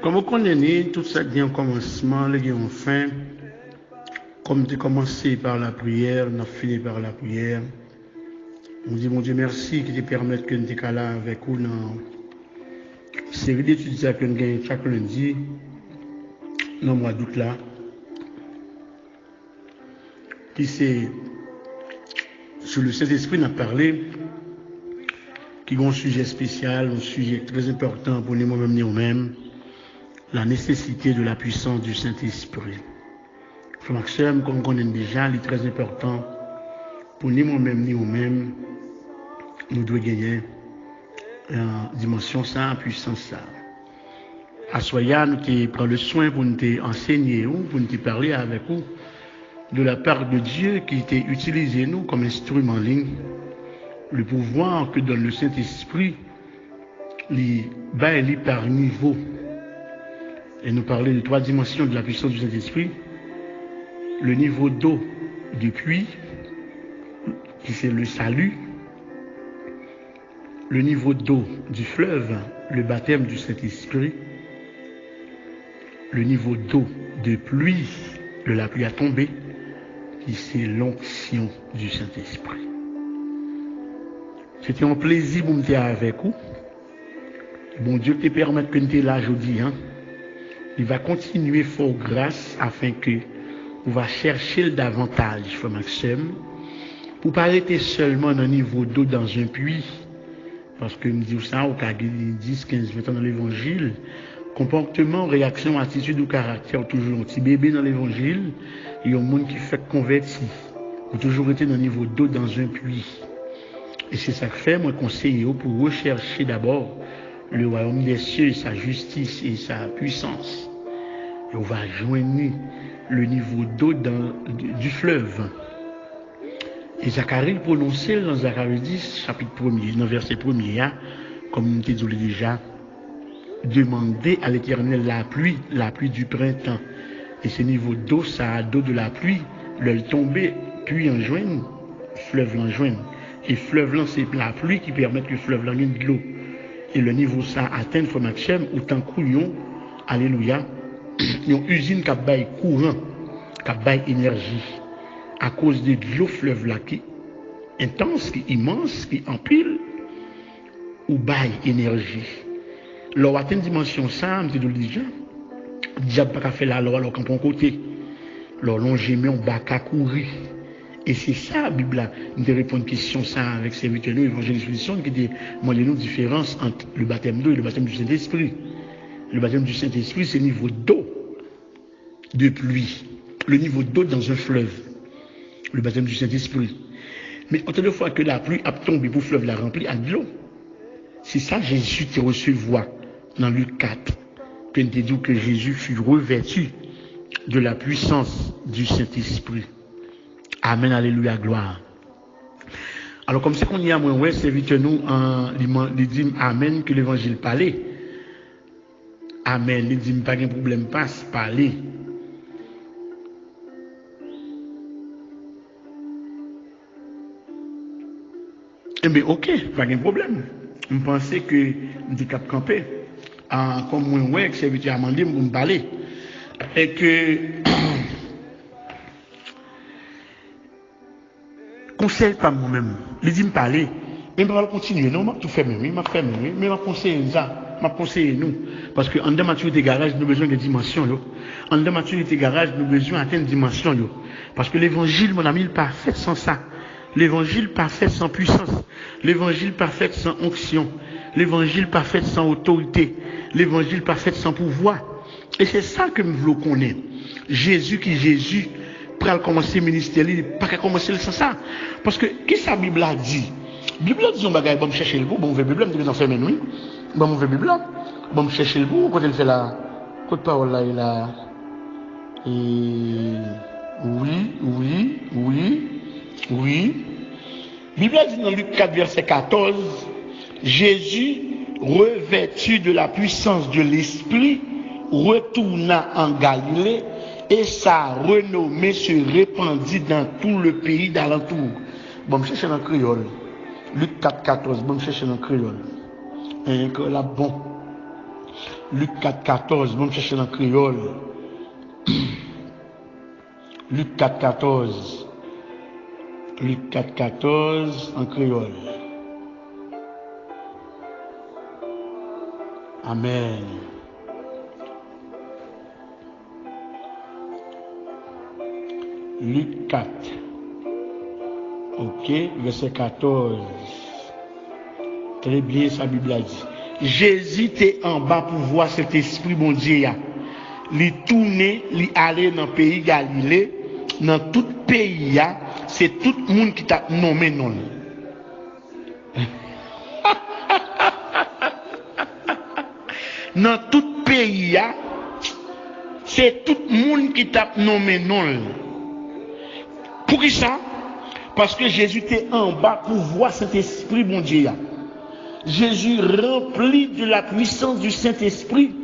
Comme vous connaissez, tout ça qui est un commencement, il y a une fin. Comme tu as commencé par la prière, on a fini par la prière. On dit, mon Dieu, merci qui te permette que nous soyons là avec vous dans la série d'études que nous gagnons chaque lundi, dans le mois d'août là. Qui c'est sur le Saint-Esprit, on a parlé, qui est un sujet spécial, un sujet très important pour nous-mêmes, la nécessité de la puissance du Saint-Esprit. Frère Maxime, comme on connaît déjà, il est très important pour nous-mêmes, nous devons gagner en dimension ça, en puissance ça. À Soya, nous prenons le soin pour nous enseigner, pour nous parler avec vous de la part de Dieu qui était utilisé nous comme instrument en ligne, le pouvoir que donne le Saint-Esprit, il par niveau. Et nous parler de 3 dimensions de la puissance du Saint-Esprit. Le niveau d'eau du puits, qui c'est le salut. Le niveau d'eau du fleuve, le baptême du Saint-Esprit. Le niveau d'eau de pluie, de la pluie à tomber, qui c'est l'onction du Saint-Esprit. C'était un plaisir pour me dire avec vous. Bon Dieu te permette que nous soyons là aujourd'hui. Il va continuer fort grâce afin que vous va chercher davantage, frère Maxime, pour ne pas rester seulement dans un niveau d'eau dans un puits. Parce que nous disons ça au cas 10, 15, 20 ans dans l'évangile. Comportement, réaction, attitude ou caractère, toujours un petit bébé dans l'évangile. Il y a un monde qui fait convertir. Vous toujours été dans un niveau d'eau dans un puits. Et c'est ça que fait, moi, conseiller pour rechercher d'abord le royaume des cieux, sa justice et sa puissance. Et on va joindre le niveau d'eau du fleuve. Et Zacharie prononçait dans Zacharie 10, chapitre 1er, dans verset 1er, comme nous t'ai dit déjà, demander à l'Éternel la pluie du printemps. Et ce niveau d'eau, ça a d'eau de la pluie, le tomber, puis en joigne, fleuve en joigne. Et fleuve là, c'est la pluie qui permet que le fleuve là ait de l'eau. Et le niveau ça atteint le Maxime, autant couillon, alléluia, une usine qui a bail courant, qui a bail énergie, à cause de l'eau fleuve là qui est intense, qui est immense, qui empile, ou bail énergie. Lors atteint dimension ça, je te dis déjà, diable pas fait la loi alors quand on côté. Lors l'on gémé on bas qu'à courir. Et c'est ça, la Bible, nous répond à une question ça avec serviteur nous, évangéliste qui dit, moi, il y a une différence entre le baptême d'eau et le baptême du Saint-Esprit. Le baptême du Saint-Esprit, c'est le niveau d'eau de pluie. Le niveau d'eau dans un fleuve. Le baptême du Saint-Esprit. Mais autant de fois que la pluie a tombé pour le fleuve la rempli à de l'eau. C'est ça Jésus te recevoir dans Luc 4. Quand il dit que Jésus fut revêtu de la puissance du Saint-Esprit. Amen, alléluia, gloire. Alors, comme c'est qu'on y a moins, ouais, c'est vite nous, il dit Amen, que l'évangile parlait. Amen, il dit pas de problème, passe, parler. Eh bien, ok, pas de problème. Je pensais que je dis cap camper. Comme moi, ouais, que c'est vite à demander pour me parler. Et que. Conseil pas moi-même. Il dit me parler. Et je vais continuer. Non, je vais tout faire, mais je vais conseiller ça. Je vais conseiller nous. Parce qu'en de maturité garage, nous avons besoin de dimensions. En de maturité garage, nous avons besoin d'atteindre dimension. Parce que l'évangile, mon ami, il n'est pas fait sans ça. L'évangile pas fait sans puissance. L'évangile pas fait sans onction. L'évangile pas fait sans autorité. L'évangile pas fait sans pouvoir. Et c'est ça que nous voulons connaître. Jésus, pour commencer le ministère, il pas qu'à commencer sans ça. Parce que, qui ça, la Bible a dit? La Bible a dit, on va chercher le bout, bon, on veut Bible, on dit, on fait minuit. Bon, on veut Bible, bon, on cherche le bout, quand elle fait la, côte parole là, il a, oui. La Bible a dit dans Luc 4, verset 14, Jésus, revêtu de la puissance de l'Esprit, retourna en Galilée, et sa renommée se répandit dans tout le pays d'alentour. Bon, je cherche dans le créole. Luc 4, 14, bon, je cherche dans le créole. Et là, bon. Luc 4, 14, bon, chercher dans le créole. Luc 4, 14. Luc 4, 14 en créole. Amen. Luc 4. Ok, verset 14. Très bien, sa Bible a dit. Jésus était en bas pour voir cet esprit bon Dieu. Il tourné, il allait dans le pays Galilée, dans tout pays, c'est tout le monde qui t'a nommé non. Dans tout pays, c'est tout le monde qui t'a nommé non. Pour qui ça? Parce que Jésus était en bas pour voir cet esprit bon Dieu. Jésus, rempli de la puissance du Saint-Esprit,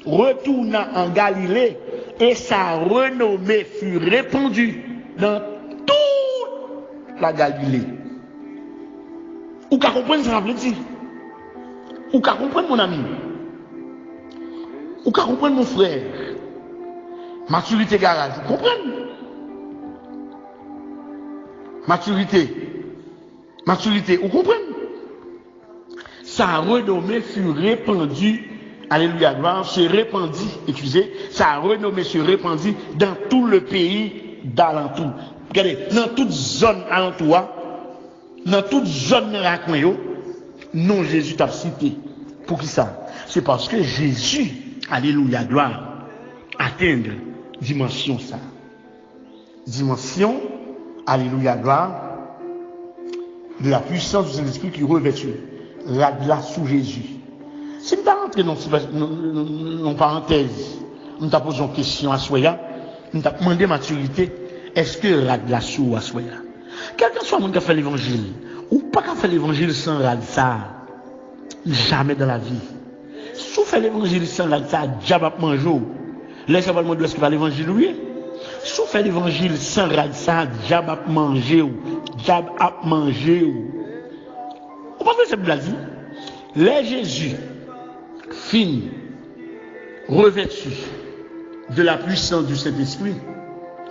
retourna en Galilée et sa renommée fut répandue dans toute la Galilée. Ou qu'à comprendre ça veut dire? Ou qu'à comprendre mon ami? Ou qu'à comprendre mon frère? Maturité garage, vous comprenez? Maturité, vous comprenez? Sa renommée fut répandue, alléluia, gloire, se répandit, excusez, sa renommée se répandit dans tout le pays d'alentour. Regardez, dans toute zone alentour, dans toute zone de la coin, non Jésus t'a cité. Pour qui ça? C'est parce que Jésus, alléluia, gloire, atteindre dimension ça. Dimension, alléluia, gloire, de la puissance du Saint-Esprit qui revêtu. Là sous Jésus. Si nous allons rentrer dans parenthèse, nous avons posé une question à Soya, nous avons demandé maturité, est-ce que là sous à Soya? Quelqu'un soit monde qui a fait l'évangile, ou pas qui a fait l'évangile sans ça, jamais dans la vie. Si vous faites l'évangile sans ça, diable a mangé. Laissez moi demander est-ce qu'il va l'évangile oui? Si vous faites l'évangile sans ça, diable a mangé. Diable a mangé. Vous pensez que c'est bien dit? Les Jésus finit revêtu de la puissance du Saint-Esprit.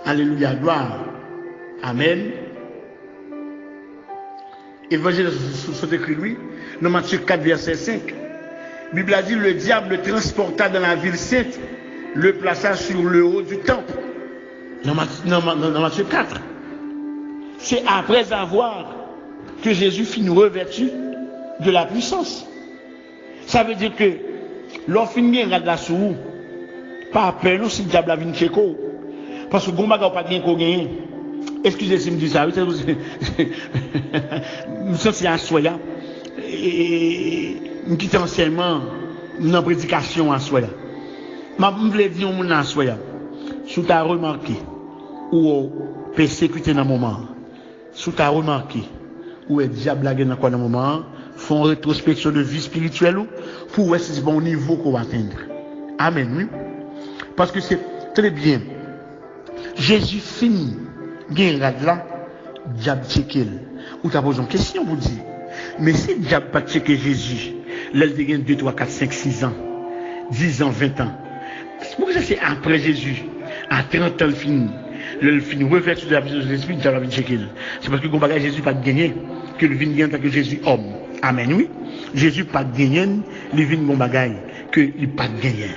Alléluia, gloire. Amen. Évangile sont écrit lui, dans Matthieu 4, verset 5. La Bible a dit le diable le transporta dans la ville sainte, le plaça sur le haut du temple. Dans Matthieu 4. C'est après avoir que Jésus finit revêtu de la puissance. Ça veut dire que lorsqu'on finit de la sous, pas peur non si le diable a venu chez vous. Parce que vous n'avez pas de gagner. Excusez si je me dis ça. Je suis à Soya. Et je quitte anciennement une prédication à Soya. Je voulais dire à Soya. Si tu as remarqué, ou persécuté dans le moment, si tu as remarqué, ou est diable dans quoi dans le moment, font rétrospection de vie spirituelle pour voir si c'est bon niveau qu'on va atteindre. Amen, oui. Parce que c'est très bien. Jésus finit, gagne là, diable checké. Ou tu as posé une question pour dire, mais si diable pas checké Jésus, là il gagne 2, 3, 4, 5, 6 ans, 10 ans, 20 ans. Pourquoi ça c'est après Jésus, à 30 ans le fini. Le film revêtu de la puissance de l'esprit, diable va checker. C'est parce que le bagage Jésus pas gagné que le vin en tant que Jésus homme. Amen, oui. Jésus pas gagné, le vin bon bagage que il pas gagné.